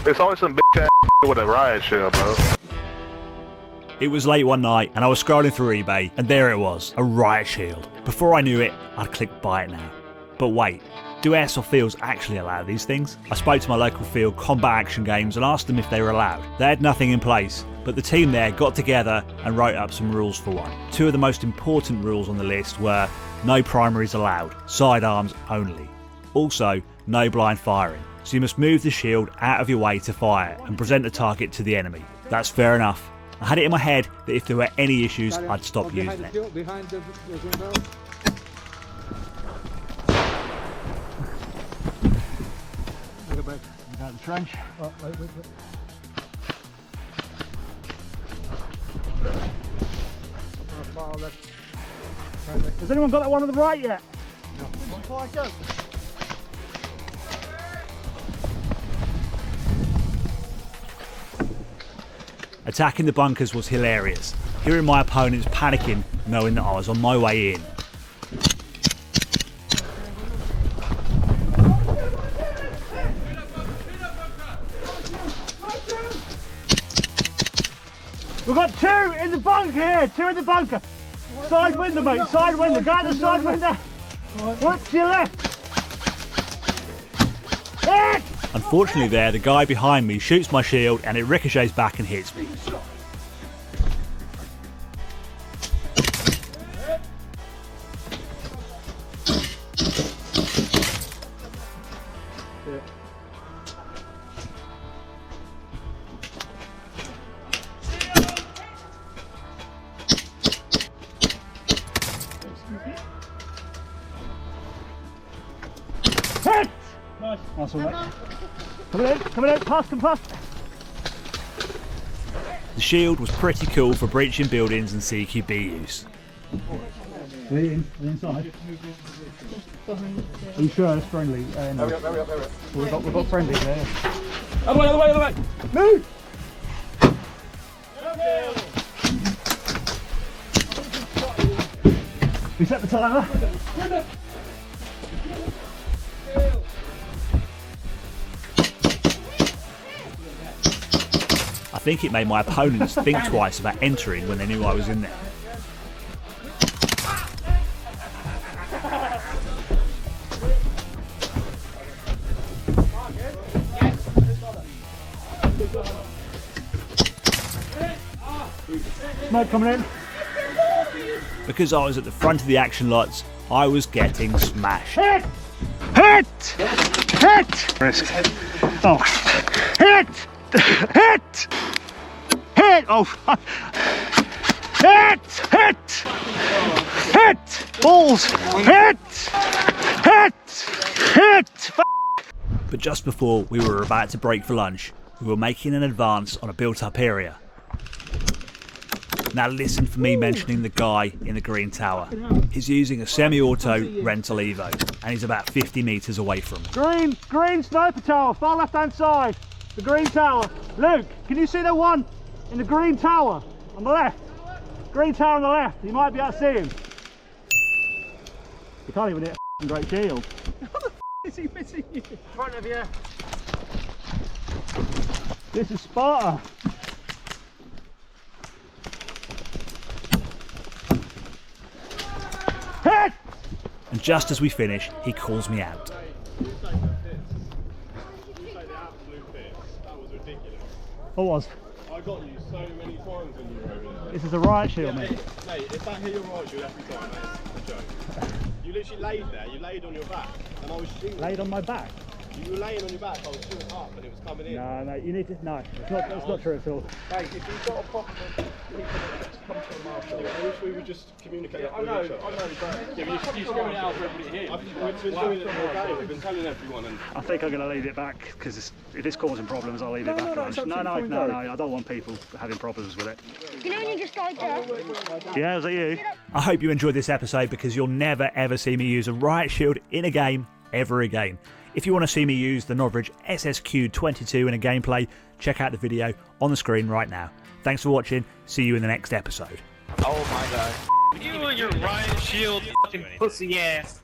It's always some bitch ass with a riot shield, bro. It was late one night and I was scrolling through eBay and there it was, a Riot Shield. Before I knew it, I'd clicked buy it now. But wait, do Airsoft fields actually allow these things? I spoke to my local field Combat Action Games and asked them if they were allowed. They had nothing in place, but the team there got together and wrote up some rules for one. Two of the most important rules on the list were no primaries allowed, sidearms only. Also, no blind firing. So you must move the shield out of your way to fire and present the target to the enemy. That's fair enough. I had it in my head that if there were any issues, I'd stop using it. Behind the window. Behind the trench. Oh, wait. Has anyone got that one on the right yet? No. Attacking the bunkers was hilarious, hearing my opponents panicking knowing that I was on my way in. We've got two in the bunker here, two in the bunker. Side window, mate, side window, go out the side window. What's to your left? Hit! Unfortunately there, the guy behind me shoots my shield and it ricochets back and hits me. Hit! Nice one, mate. Coming in, pass, come past. The shield was pretty cool for breaching buildings and CQB use. Are you inside? Are you sure it's friendly? Hurry up. We've got friendly there. Other way. Move! We set the timer. I think it made my opponents think twice about entering when they knew I was in there. Smoke coming in. Because I was at the front of the action lots, I was getting smashed. Hit! Risk. Oh. Hit! Oh. Hit! Balls! Hit! But just before we were about to break for lunch, we were making an advance on a built-up area. Now listen for me mentioning the guy in the green tower. He's using a semi-auto rental Evo and he's about 50 metres away from me. Green sniper tower, far left hand side. The green tower. Luke, can you see the one in the green tower on the left? Green tower on the left, you might be able to see him. You can't even hit a great shield. What the f is he missing you? In front of you. This is Sparta. Hit! And just as we finish, he calls me out. I was. I got you so many times when you were over there. This is a Riot Shield, mate. Mate, if that hit your Riot Shield every time, mate, it's a joke. You literally laid there, you laid on your back, and I was shooting. Laid on my back? You were laying on your back, I was shooting up, and it was coming in. No, mate, you need to. No, it's not true at all. Mate, if you've got a problem, come to the marshal. I wish we would just communicate. Yeah, I know, but yeah, but you're screaming it out for everybody here. We've been doing it all day, we've been telling everyone. And I think I'm going to leave it back because if it's causing problems, I'll leave it back. No, I don't want people having problems with it. You know when you just died there? Yeah, was that you? I hope you enjoyed this episode because you'll never ever see me use a Riot Shield in a game ever again. If you want to see me use the Novritsch SSQ-22 in a gameplay, check out the video on the screen right now. Thanks for watching, see you in the next episode. Oh my god. You and your Riot Shield fucking pussy ass.